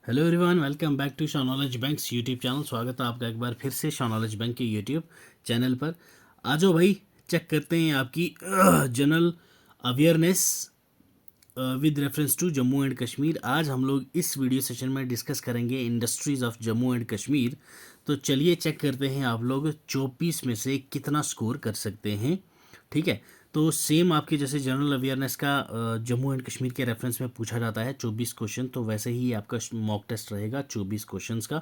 Hello everyone, welcome back to Shaw knowledge banks YouTube channel. स्वागत है आपका एक बार फिर से शॉ नॉलेज बैंक के यूट्यूब चैनल पर। आ जाओ भाई, चेक करते हैं आपकी general awareness with reference to Jammu and Kashmir. आज हम लोग इस वीडियो सेशन में डिस्कस करेंगे industries of Jammu and Kashmir. तो चलिए चेक करते हैं आप लोग 24 में से कितना स्कोर कर सकते हैं। ठीक है, तो सेम आपके जैसे जनरल अवेयरनेस का जम्मू एंड कश्मीर के रेफरेंस में पूछा जाता है 24 क्वेश्चन, तो वैसे ही आपका मॉक टेस्ट रहेगा 24 क्वेश्चंस का।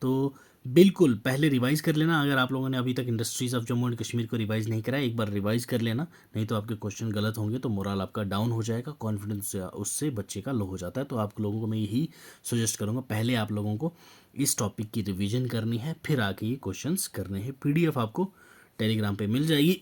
तो बिल्कुल पहले रिवाइज कर लेना। अगर आप लोगों ने अभी तक industries of Jammu and Kashmir को रिवाइज नहीं करा है, एक बार रिवाइज कर लेना, नहीं तो आपके क्वेश्चन गलत होंगे तो मोरल आपका डाउन हो जाएगा, कॉन्फिडेंस उससे बच्चे का लो हो जाता है। तो आप लोगों को मैं यही सजेस्ट करूँगा, पहले आप लोगों को इस टॉपिक की रिविजन करनी है, फिर आके ये क्वेश्चंस करने हैं। पीडीएफ आपको टेलीग्राम पे मिल जाएगी।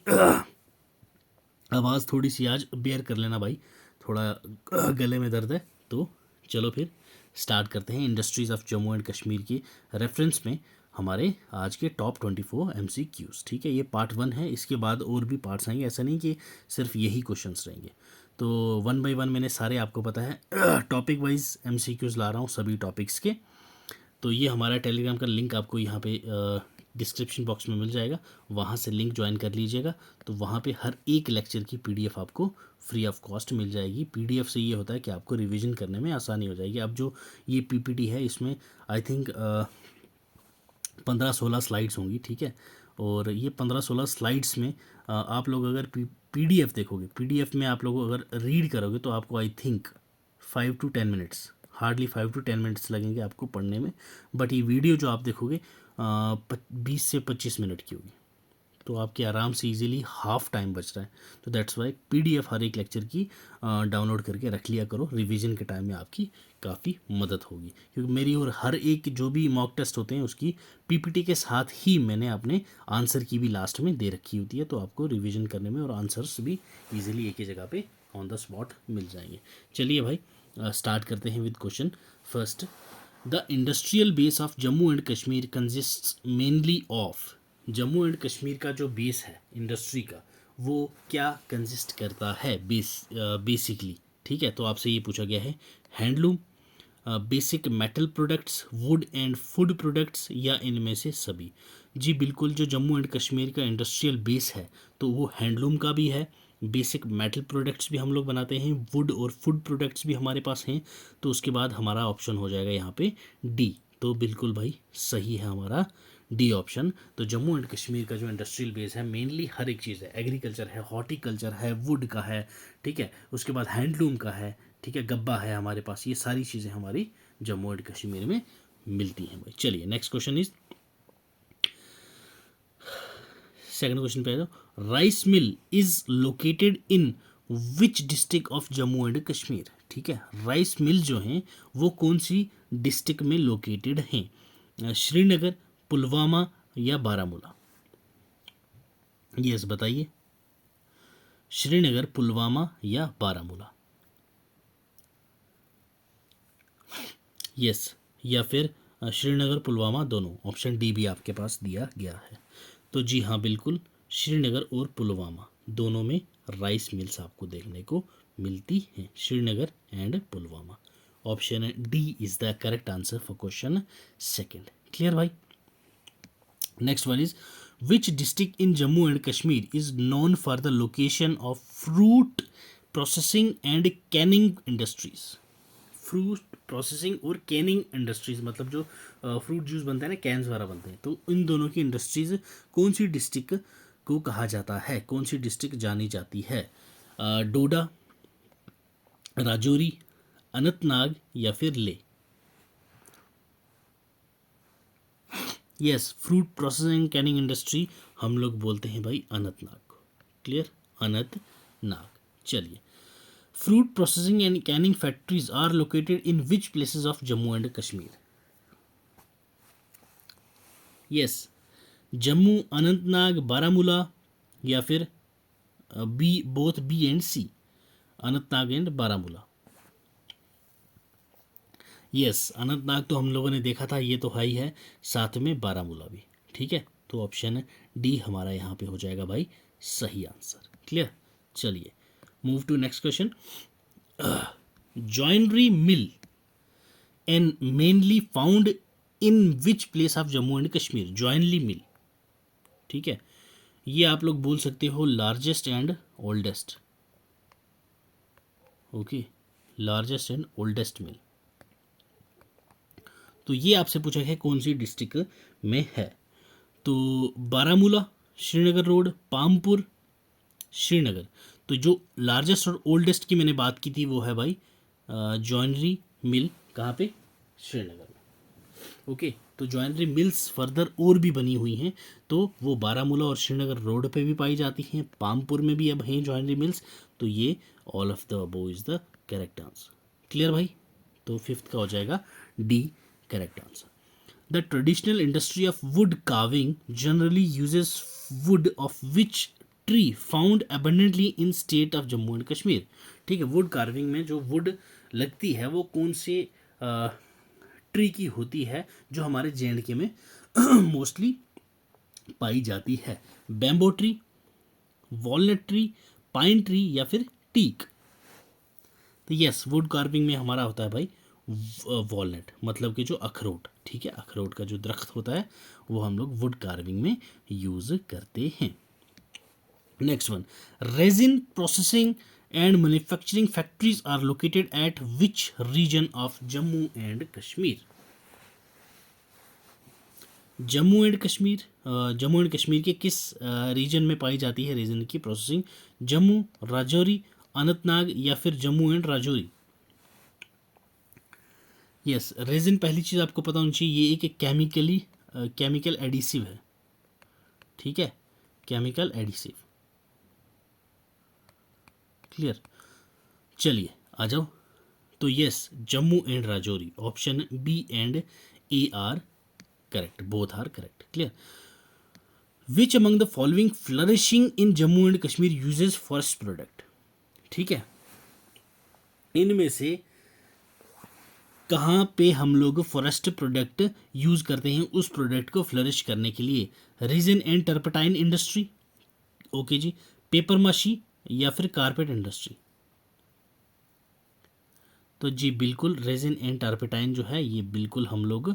आवाज़ थोड़ी सी आज बेयर कर लेना भाई, थोड़ा गले में दर्द है। तो चलो फिर स्टार्ट करते हैं। Industries of Jammu and Kashmir की रेफरेंस में हमारे आज के टॉप 24 MCQs। ठीक है, ये पार्ट 1 है, इसके बाद और भी पार्ट्स आएंगे, ऐसा नहीं कि सिर्फ यही क्वेश्चंस रहेंगे। तो 1 बाय 1 मैंने सारे आपको पता है टॉपिक वाइज MCQs ला रहा हूँ सभी टॉपिक्स के। तो ये हमारा टेलीग्राम का लिंक आपको यहाँ पे डिस्क्रिप्शन बॉक्स में मिल जाएगा, वहाँ से लिंक ज्वाइन कर लीजिएगा। तो वहाँ पे हर एक लेक्चर की पीडीएफ आपको फ्री ऑफ कॉस्ट मिल जाएगी। पीडीएफ से ये होता है कि आपको रिवीजन करने में आसानी हो जाएगी। अब जो ये पीपीटी है, इसमें आई थिंक 15-16 स्लाइड्स होंगी। ठीक है, और ये 15-16 स्लाइड्स में आप लोग अगर पीडीएफ देखोगे, पीडीएफ में आप लोग अगर रीड करोगे तो आपको I think 5 to 10 minutes, hardly 5 to 10 minutes लगेंगे आपको पढ़ने में। बट ये वीडियो जो आप देखोगे 20 से 25 मिनट की होगी, तो आपके आराम से इजीली हाफ टाइम बच रहा है। तो दैट्स वाई पीडीएफ हर एक लेक्चर की डाउनलोड करके रख लिया करो, रिवीजन के टाइम में आपकी काफ़ी मदद होगी। क्योंकि मेरी और हर एक जो भी मॉक टेस्ट होते हैं उसकी पीपीटी के साथ ही मैंने अपने आंसर की भी लास्ट में दे रखी होती है, तो आपको रिवीजन करने में और आंसर्स भी ईजिली एक ही जगह पे ऑन द स्पॉट मिल जाएंगे। चलिए भाई स्टार्ट करते हैं with question first. The industrial base of Jammu and Kashmir consists mainly of. Jammu and Kashmir का जो बेस है इंडस्ट्री का, वो क्या कंसिस्ट करता है बेसिकली। ठीक है, तो आपसे ये पूछा गया है handloom, basic metal products, would and food products, या इनमें से सभी। जी बिल्कुल, जो जम्मू एंड कश्मीर का इंडस्ट्रियल बेस है तो वो हैंडलूम का भी है, बेसिक मेटल प्रोडक्ट्स भी हम लोग बनाते हैं, वुड और फूड प्रोडक्ट्स भी हमारे पास हैं। तो उसके बाद हमारा ऑप्शन हो जाएगा यहाँ पे डी। तो बिल्कुल भाई सही है हमारा डी ऑप्शन। तो जम्मू एंड कश्मीर का जो इंडस्ट्रियल बेस है मेनली हर एक चीज़ है, एग्रीकल्चर है, हॉर्टिकल्चर है, वुड का है, ठीक है, उसके बाद हैंडलूम का है, ठीक है, गब्बा है हमारे पास। ये सारी चीज़ें हमारी जम्मू एंड कश्मीर में मिलती हैं भाई। चलिए next question is, second question पे आ जाओ। Rice mill is located in which district of Jammu and Kashmir. ठीक है, राइस मिल जो हैं वो कौन सी डिस्ट्रिक्ट में लोकेटेड हैं, श्रीनगर, पुलवामा या बारामूला। यस बताइए, श्रीनगर, पुलवामा या बारामूला। यस, या फिर श्रीनगर पुलवामा दोनों, ऑप्शन डी भी आपके पास दिया गया है। तो जी हाँ बिल्कुल, श्रीनगर और पुलवामा दोनों में राइस मिल्स आपको देखने को मिलती हैं, Srinagar and Pulwama. Option D is the correct answer for question second. Clear भाई। Next one is, which district in Jammu and Kashmir is known for the location of fruit processing and canning industries. Fruit processing और canning industries मतलब जो fruit juice बनता है ना, cans वगैरह बनते हैं, तो इन दोनों की इंडस्ट्रीज कौन सी डिस्ट्रिक्ट को कहा जाता है, कौन सी डिस्ट्रिक्ट जानी जाती है, डोडा, राजौरी, अनंतनाग या फिर ले। Yes, fruit processing canning industry हम लोग बोलते हैं भाई अनंतनाग को। क्लियर, अनंतनाग। चलिए, fruit processing and canning factories are located in which places of Jammu and Kashmir. Yes, Jammu, Anantnag, Baramulla या फिर B, both B and C, Anantnag and Baramulla. Yes, Anantnag तो हम लोगों ने देखा था, ये तो हाई है, साथ में बारामूला भी। ठीक है, तो ऑप्शन डी हमारा यहाँ पे हो जाएगा भाई सही आंसर। क्लियर। चलिए move to next question. Joinery mill and mainly found in which place of Jammu and Kashmir? Joinery mill, ठीक है, ये आप लोग बोल सकते हो largest and oldest, okay, largest and oldest mill. तो ये आपसे पूछा है कौन सी डिस्ट्रिक्ट में है। तो बारामूला, श्रीनगर रोड, पामपुर, श्रीनगर। तो जो लार्जेस्ट और ओल्डेस्ट की मैंने बात की थी वो है भाई जॉइनरी मिल, कहाँ पे? श्रीनगर में, ओके। तो जॉइनरी मिल्स फर्दर और भी बनी हुई हैं, तो वो बारामूला और श्रीनगर रोड पे भी पाई जाती हैं, पामपुर में भी अब हैं जॉइनरी मिल्स। तो ये all of the above is the correct answer. Clear भाई? तो फिफ्थ का हो जाएगा D correct answer. The traditional industry of wood carving generally uses would of which tree found abundantly in state of Jammu and Kashmir? ठीक है, wood carving में जो would लगती है वो कौन से ट्री की होती है जो हमारे जे में मोस्टली पाई जाती है? Bamboo tree, walnut tree, pine tree या फिर टीक? तो यस, वुड कार्विंग में हमारा होता है भाई वॉलनट, मतलब कि जो अखरोट, ठीक है, अखरोट का जो दरख्त होता है वो हम लोग वुड कार्विंग में यूज करते हैं। Next one, resin processing and manufacturing factories are located at which region of Jammu and Kashmir? Jammu and Kashmir, Jammu and Kashmir के किस रीजन में पाई जाती है रेजिन की प्रोसेसिंग? जम्मू, राजौरी, अनंतनाग या फिर Jammu and Rajouri? Yes, resin पहली चीज़ आपको पता होनी चाहिए ये एक केमिकल एडिसिव है, ठीक है, केमिकल एडिसिव। क्लियर? चलिए आ जाओ। तो yes, Jammu and Rajouri, option B and A are correct, both are correct. Clear? Which among the following flourishing in Jammu and Kashmir uses forest product? ठीक है, इनमें से कहाँ पे हम लोग फॉरेस्ट प्रोडक्ट यूज करते हैं उस प्रोडक्ट को फ्लरिश करने के लिए? Resin and turpentine industry, okay जी, पेपर माशी या फिर कारपेट इंडस्ट्री? तो जी बिल्कुल, रेजिन एंड टर्पटाइन जो है ये बिल्कुल हम लोग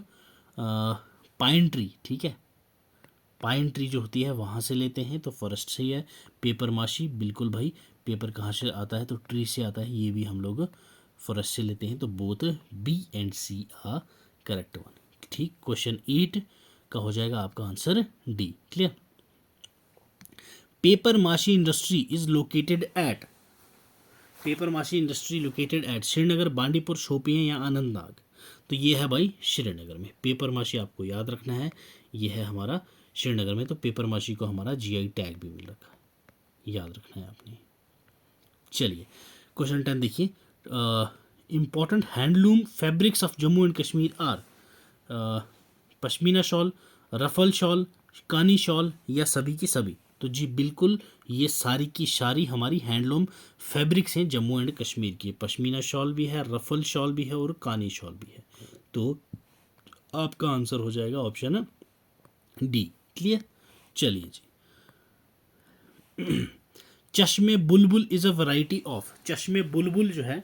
पाइन ट्री, ठीक है, पाइन ट्री जो होती है वहाँ से लेते हैं, तो फॉरेस्ट से ही है। पेपर माशी बिल्कुल भाई, पेपर कहाँ से आता है? तो ट्री से आता है, ये भी हम लोग फॉरेस्ट से लेते हैं। तो both B and C are correct one. ठीक, क्वेश्चन 8 का हो जाएगा आपका answer D. Clear? Paper mache industry is located at, paper mache industry located at Srinagar, Bandipur, Shopian या अनंतनाग? तो ये है भाई श्रीनगर में। पेपर माशी आपको याद रखना है, ये है हमारा श्रीनगर में। तो पेपर माशी को हमारा जीआई टैग भी मिल रखा है, याद रखना है आपने। चलिए क्वेश्चन 10 देखिए, important handloom fabrics of Jammu and Kashmir are? Pashmina shawl, raffal shawl, kani shawl या सभी की सभी? तो जी बिल्कुल, ये सारी की सारी हमारी हैंडलूम फैब्रिक्स हैं जम्मू एंड कश्मीर की। पश्मीना शॉल भी है, रफल शॉल भी है और कानी शॉल भी है। तो आपका आंसर हो जाएगा ऑप्शन डी। क्लियर? चलिए जी, चश्मे बुलबुल इज़ अ वैरायटी ऑफ, चश्मे बुलबुल जो है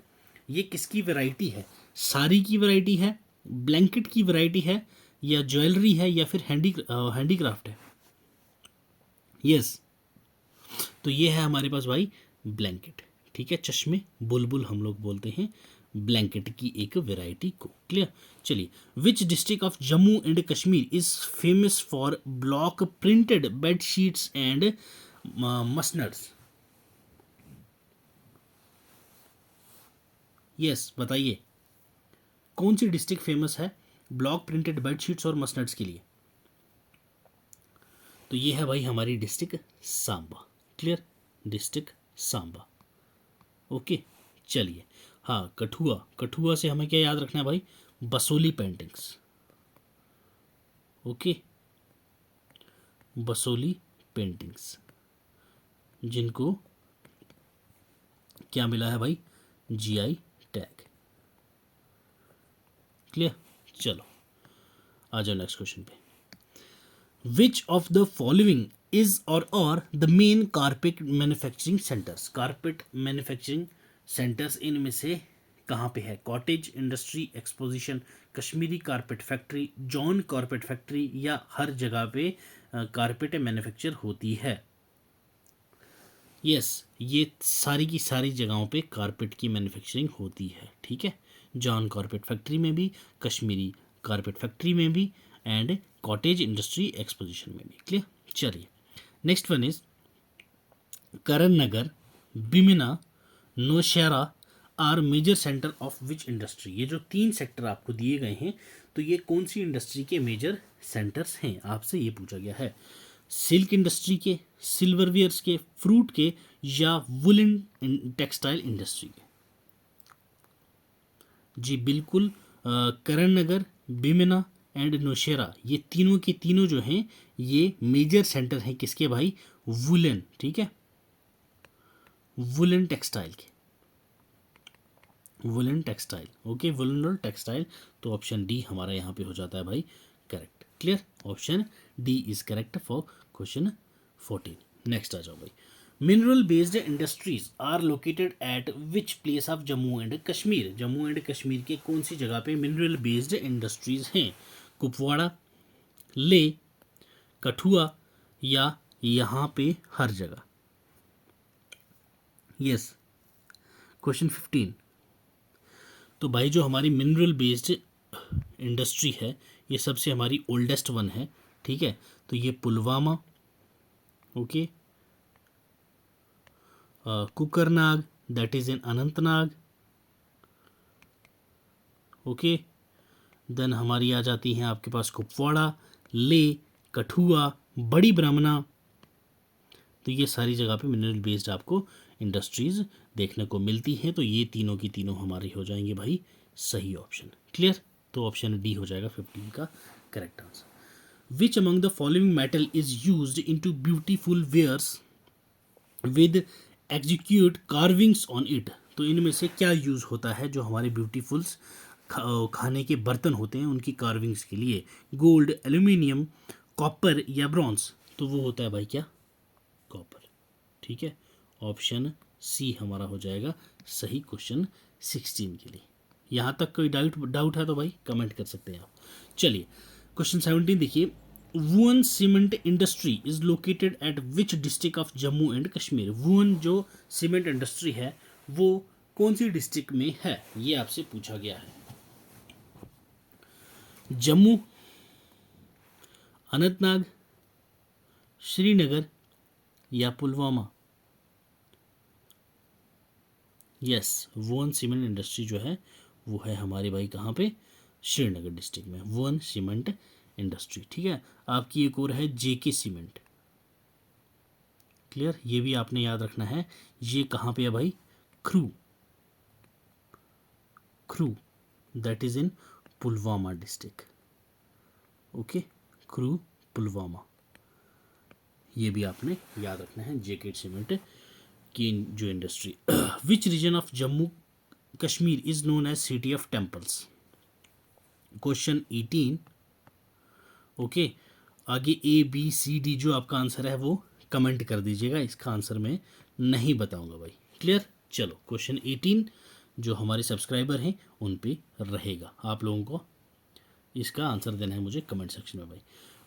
ये किसकी वैरायटी है? साड़ी की वैरायटी है, ब्लैंकेट की वैरायटी है या ज्वेलरी है या फिर हैंडीक्राफ्ट है? यस, तो ये है हमारे पास भाई ब्लैंकेट, ठीक है, चश्मे बुलबुल हम लोग बोलते हैं ब्लैंकेट की एक वैरायटी को। क्लियर? चलिए, which district of Jammu and Kashmir is famous for block printed bedsheets and मसनड्स? यस, बताइए कौन सी डिस्ट्रिक्ट फेमस है ब्लॉक प्रिंटेड बेडशीट्स और मसनड्स के लिए? तो ये है भाई हमारी district Samba. Clear? District Samba, okay. चलिए, हाँ, कठुआ, कठुआ से हमें क्या याद रखना है भाई? Basohli paintings, okay, Basohli paintings, जिनको क्या मिला है भाई? GI tag. क्लियर? चलो आ जाओ नेक्स्ट क्वेश्चन पे। Which of the following is or the main carpet manufacturing centres? Carpet manufacturing centres इनमें से कहाँ पे है? Cottage industry exposition, Kashmiri carpet factory, John carpet factory, या हर जगह पे कारपेट मैन्युफैक्चर होती है? यस, ये सारी की सारी जगहों पे कारपेट की मैन्युफैक्चरिंग होती है, ठीक है। जॉन कारपेट फैक्ट्री में भी, कश्मीरी कारपेट फैक्ट्री में भी, एंड कॉटेज इंडस्ट्री एक्सपोजिशन में भी। क्लियर? चलिए, next one is Karan Nagar, Bemina, Nowshera are major centre of which industry? ये जो 3 सेक्टर आपको दिए गए हैं, तो ये कौन सी इंडस्ट्री के मेजर सेंटर्स हैं, आपसे ये पूछा गया है। सिल्क इंडस्ट्री के, सिल्वरवेयर्स के, फ्रूट के, या वुलन टेक्सटाइल इंडस्ट्री के? जी बिल्कुल, करण नगर, बिमिना एंड नौशेरा, ये तीनों के तीनों जो हैं ये मेजर सेंटर हैं किसके भाई? वुलन, ठीक है, वुलन टेक्सटाइल के, वुलन टेक्सटाइल। ओके, वुलन और टेक्सटाइल, तो ऑप्शन डी हमारा यहाँ पे हो जाता है भाई correct. Clear? Option D is correct for question 14। Next आ जाओ भाई। Mineral based industries are located at which place of Jammu and Kashmir? Jammu and Kashmir के कौन सी जगह पे मिनरल बेस्ड इंडस्ट्रीज हैं? कुपवाड़ा, ले, कठुआ, या यहाँ पे हर जगह? Yes, question 15। तो भाई जो हमारी मिनरल बेस्ड इंडस्ट्री है ये सबसे हमारी ओल्डेस्ट वन है, ठीक है। तो ये Pulwama, okay, Kokernag that is in Anantnag, okay. Then हमारी आ जाती हैं आपके पास कुपवाड़ा, ले, कठुआ, बड़ी ब्राह्मणा। तो ये सारी जगह पे मिनरल बेस्ड आपको इंडस्ट्रीज देखने को मिलती हैं। तो ये तीनों की तीनों हमारी हो जाएंगे भाई सही ऑप्शन। क्लियर? तो ऑप्शन डी हो जाएगा 15 का correct answer. Which among the following metal is used into beautiful wares with execute carvings on it? तो इनमें से क्या यूज़ होता है जो हमारे ब्यूटीफुल्स खाने के बर्तन होते हैं उनकी कार्विंग्स के लिए? गोल्ड, एल्यूमिनियम, कॉपर, या ब्रॉन्ज? तो वो होता है भाई क्या? कॉपर, ठीक है। ऑप्शन सी हमारा हो जाएगा सही क्वेश्चन 16 के लिए। यहाँ तक कोई डाउट है तो भाई कमेंट कर सकते हैं आप। चलिए, क्वेश्चन 17 देखिए। Wuyan cement industry is located at which district of Jammu and Kashmir? Wuyan जो सीमेंट इंडस्ट्री है वो कौन सी डिस्ट्रिक्ट में है, ये आपसे पूछा गया है। जम्मू, अनंतनाग, श्रीनगर, या पुलवामा? यस, वुअन सीमेंट इंडस्ट्री जो है वो है हमारे भाई कहाँ पे? श्रीनगर डिस्ट्रिक्ट में, वुअन सीमेंट इंडस्ट्री, ठीक है। आपकी एक और है जेके सीमेंट। क्लियर? ये भी आपने याद रखना है। ये कहाँ पे है भाई? Crew, crew that is in Pulwama district, okay, crew Pulwama. ये भी आपने याद रखना है जेके सीमेंट की जो industry. Which region of Jammu Kashmir is known as city of temples? Question 18, okay. आगे ए बी सी डी जो आपका आंसर है वो कमेंट कर दीजिएगा, इसका आंसर मैं नहीं बताऊंगा भाई। क्लियर? चलो, क्वेश्चन 18 जो हमारे सब्सक्राइबर हैं उन पे रहेगा, आप लोगों को इसका आंसर देना है मुझे कमेंट सेक्शन में भाई।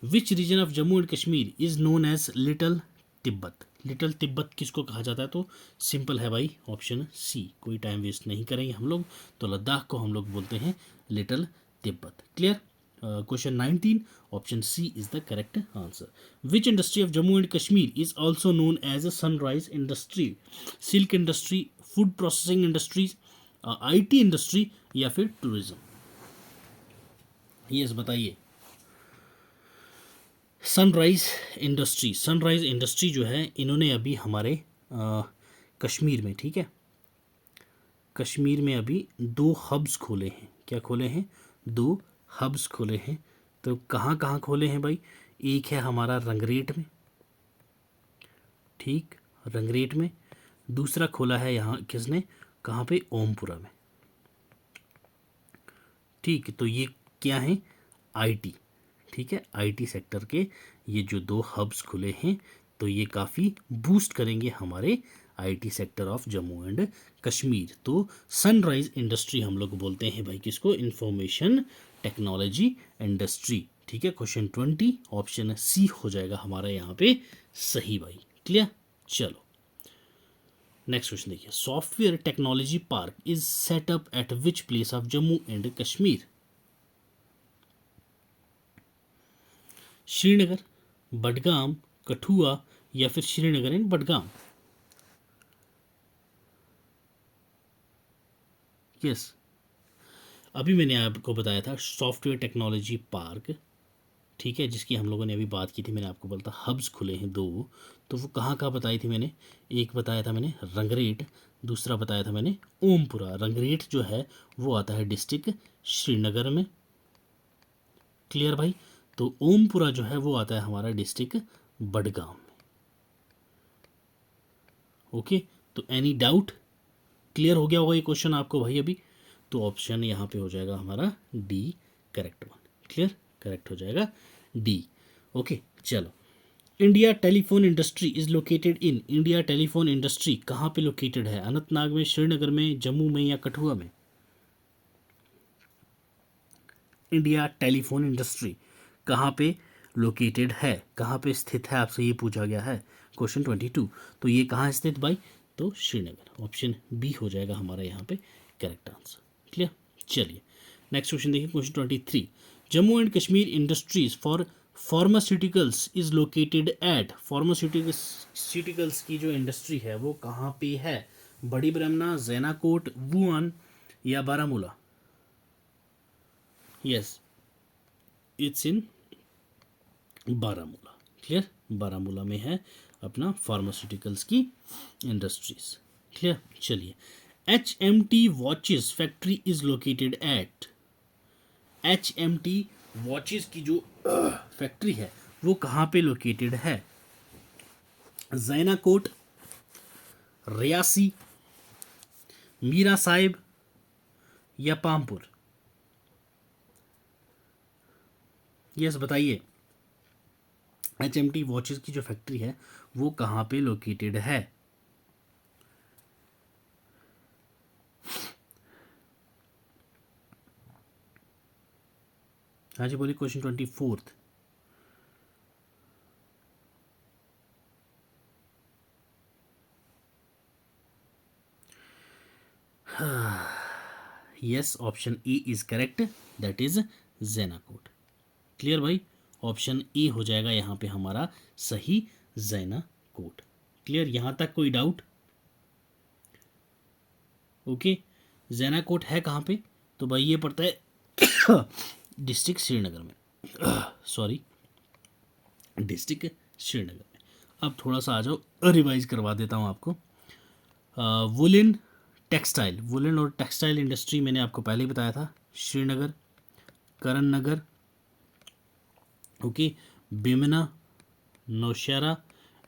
Which region of Jammu and Kashmir is known as little Tibet? Little Tibet किसको कहा जाता है? तो सिंपल है भाई, ऑप्शन सी। कोई टाइम वेस्ट नहीं करेंगे हम लोग, तो लद्दाख को हम लोग बोलते हैं little Tibet. Clear? Question 19, option C is the correct answer. Which industry of Jammu and Kashmir is also known as a sunrise industry? Silk industry, food processing industries, IT industry, या फिर टूरिज्म? यस बताइए। सनराइज इंडस्ट्री, सनराइज इंडस्ट्री जो है इन्होंने अभी हमारे कश्मीर में, ठीक है, कश्मीर में अभी 2 हब्स खोले हैं। क्या खोले हैं? 2 हब्स खोले हैं। तो कहाँ कहाँ खोले हैं भाई? एक है हमारा रंगरेट में, ठीक, रंगरेट में। दूसरा खोला है यहाँ किसने? कहाँ पे? ओमपुरा में, ठीक। तो ये क्या है? IT, ठीक है, IT सेक्टर के ये जो 2 हब्स खुले हैं तो ये काफ़ी बूस्ट करेंगे हमारे IT sector of Jammu and Kashmir. तो सनराइज इंडस्ट्री हम लोग बोलते हैं भाई किसको, इंफॉर्मेशन टेक्नोलॉजी इंडस्ट्री। ठीक है, क्वेश्चन 20 ऑप्शन सी हो जाएगा हमारा यहाँ पे सही भाई। क्लियर, चलो नेक्स्ट क्वेश्चन देखिए, software technology park is setup at which place of Jammu and Kashmir? Srinagar, Budgam, Kathua या फिर श्रीनगर एंड बडगाम? यस, अभी मैंने आपको बताया था सॉफ्टवेयर टेक्नोलॉजी पार्क, ठीक है, जिसकी हम लोगों ने अभी बात की थी। मैंने आपको बोला था हब्स खुले हैं 2, तो वो कहाँ कहाँ बताई थी मैंने? एक बताया था मैंने रंगरेट, दूसरा बताया था मैंने ओमपुरा। रंगरेट जो है वो आता है डिस्ट्रिक्ट श्रीनगर में, क्लियर भाई। तो ओमपुरा जो है वो आता है हमारा डिस्ट्रिक्ट बडगाम में। ओके, तो एनी डाउट? क्लियर हो गया होगा ये क्वेश्चन आपको भाई अभी? तो ऑप्शन यहाँ पे हो जाएगा हमारा D correct one. Clear, correct हो जाएगा डी। ओके चलो, India telephone industry is located in, India telephone industry कहाँ पे लोकेटेड है? अनंतनाग में, श्रीनगर में, जम्मू में या कठुआ में? इंडिया टेलीफोन इंडस्ट्री कहाँ पे लोकेटेड है, कहाँ पे स्थित है, आपसे ये पूछा गया है क्वेश्चन 22। तो ये कहाँ स्थित भाई? तो श्रीनगर, ऑप्शन बी हो जाएगा हमारा यहाँ पे करेक्ट आंसर। क्लियर, चलिए नेक्स्ट क्वेश्चन देखिए, question 23, Jammu and Kashmir industries for pharmaceuticals is located eight, pharmaceuticals की जो इंडस्ट्री है वो कहाँ पे है? बड़ी ब्रह्मना, जैनाकोट, वुहान या Baramulla? Yes, it's in Baramulla. Clear, Baramulla में है अपना फार्मास्यूटिकल्स की इंडस्ट्रीज। क्लियर, चलिए HMT watches factory is located eight, HMT watches की जो फैक्ट्री है वो कहाँ पे लोकेटेड है? जैनाकोट, रियासी, मीरा साहिब या पामपुर? यस बताइए, HMT वॉचेस की जो फैक्ट्री है वो कहाँ पे लोकेटेड है? हाँ जी बोलिए, question 24। Yes, option A is correct, that is Zainakote. Clear भाई, ऑप्शन ए हो जाएगा यहाँ पे हमारा सही, जैनाकोट। क्लियर, यहाँ तक कोई डाउट? ओके, जैनाकोट है कहाँ पे? तो भाई ये पड़ता है डिस्ट्रिक्ट श्रीनगर में, सॉरी डिस्ट्रिक्ट श्रीनगर में। अब थोड़ा सा आ जाओ, रिवाइज करवा देता हूँ आपको। वुलन टेक्सटाइल, वुलन और टेक्सटाइल इंडस्ट्री मैंने आपको पहले ही बताया था, श्रीनगर, करण नगर, ओके, बेमना, नौशहरा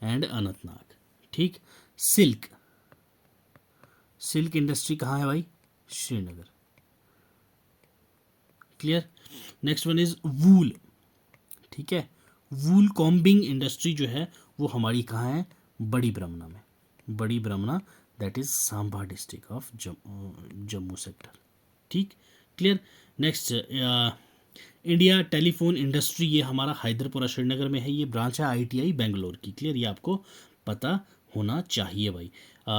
एंड अनंतनाग। ठीक, सिल्क, सिल्क इंडस्ट्री कहाँ है भाई? Srinagar. Clear, next one is wool. ठीक है, वूल कॉम्बिंग इंडस्ट्री जो है वो हमारी कहाँ है? बड़ी ब्रह्मना में, Bari Brahmana, that is Samba district of Jammu sector. ठीक, clear. Next, India telephone industry, ये हमारा हैदरपुरा श्रीनगर में है, ये ब्रांच है ITI बेंगलोर की। क्लियर, ये आपको पता होना चाहिए भाई।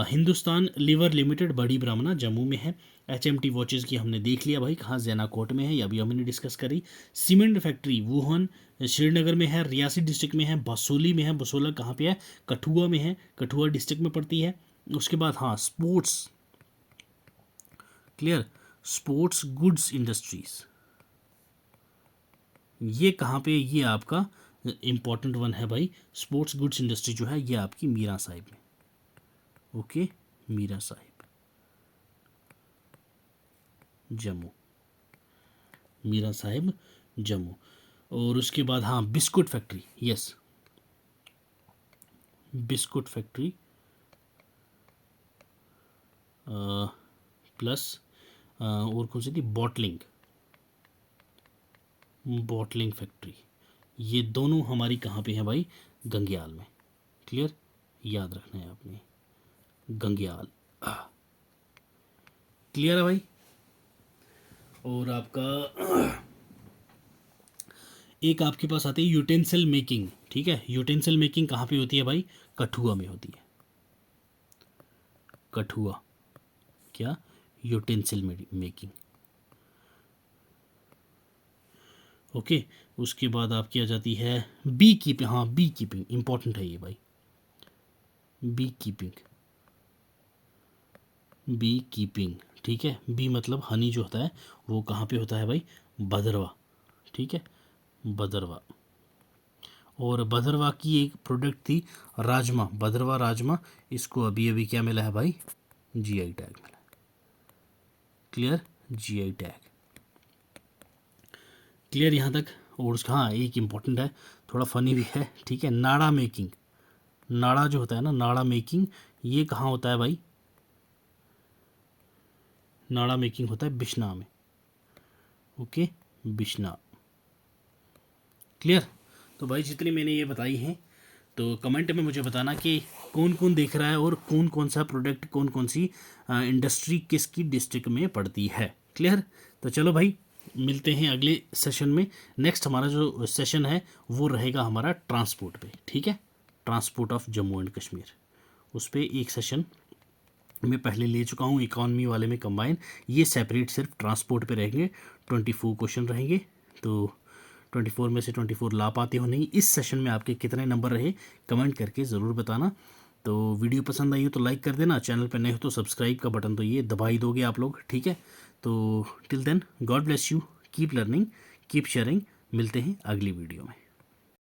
हिंदुस्तान लीवर लिमिटेड, बड़ी ब्राह्मणा, जम्मू में है। HMT वॉचेस की हमने देख लिया भाई कहाँ, जैनाकोट में है, ये अभी हमने डिस्कस करी। सीमेंट फैक्ट्री वुहान श्रीनगर में है, रियासी डिस्ट्रिक्ट में है, बसोली में है, बसोला कहाँ पे है? कठुआ में है, कठुआ डिस्ट्रिक्ट में पड़ती है। उसके बाद हाँ sports, clear, sports goods industries, ये कहाँ पे? ये आपका इम्पॉर्टेंट वन है भाई, स्पोर्ट्स गुड्स इंडस्ट्री जो है ये आपकी मीरा साहिब में। ओके, मीरा साहिब, जम्मू, मीरा साहिब जम्मू। और उसके बाद हाँ biscuit factory, yes, biscuit factory plus और कौन सी थी? बॉटलिंग, बॉटलिंग फैक्ट्री, ये दोनों हमारी कहाँ पे हैं भाई? गंगयाल में। क्लियर, याद रखना है आपने। गंग्याल। क्लियर है भाई। और आपका एक आपके पास आती है यूटेंसिल मेकिंग। ठीक है, यूटेंसिल मेकिंग कहाँ पे होती है भाई? कठुआ में होती है। कठुआ क्या? Utensil making. ओके, उसके बाद आपकी आ जाती है बी कीपिंग। हाँ, बी कीपिंग इंपॉर्टेंट है ये भाई। Bee keeping, bee keeping. ठीक है, बी मतलब हनी जो होता है वो कहाँ पे होता है भाई? भदरवा। ठीक है, भदरवा। और भदरवा की एक प्रोडक्ट थी राजमा, भदरवा राजमा। इसको अभी अभी क्या मिला है भाई? जीआई टैग मिला। क्लियर? जीआई टैग क्लियर यहाँ तक। और उसका हाँ एक इम्पॉर्टेंट है, थोड़ा फनी भी है। ठीक है, नाड़ा मेकिंग। नाड़ा जो होता है ना, नाड़ा मेकिंग, ये कहाँ होता है भाई? नाड़ा मेकिंग होता है बिश्ना में। ओके, बिश्ना। क्लियर? तो भाई जितनी मैंने ये बताई हैं, तो कमेंट में मुझे बताना कि कौन कौन देख रहा है और कौन कौन सा प्रोडक्ट, कौन कौन सी इंडस्ट्री किसकी डिस्ट्रिक्ट में पड़ती है। क्लियर? तो चलो भाई, मिलते हैं अगले सेशन में। नेक्स्ट हमारा जो सेशन है वो रहेगा हमारा ट्रांसपोर्ट पे। ठीक है, transport of Jammu and Kashmir. उस पर एक सेशन मैं पहले ले चुका हूँ, इकॉनमी वाले में कंबाइन। ये सेपरेट सिर्फ ट्रांसपोर्ट पे रहेंगे। 24 क्वेश्चन रहेंगे। तो 24 में से 24 ला पाते हो नहीं। इस सेशन में आपके कितने नंबर रहे कमेंट करके ज़रूर बताना। तो वीडियो पसंद आई हो तो लाइक कर देना, चैनल पर नए हो तो सब्सक्राइब का बटन तो ये दबा ही दोगे आप लोग। ठीक है, तो till then God bless you, keep learning, keep sharing. मिलते हैं अगली वीडियो में।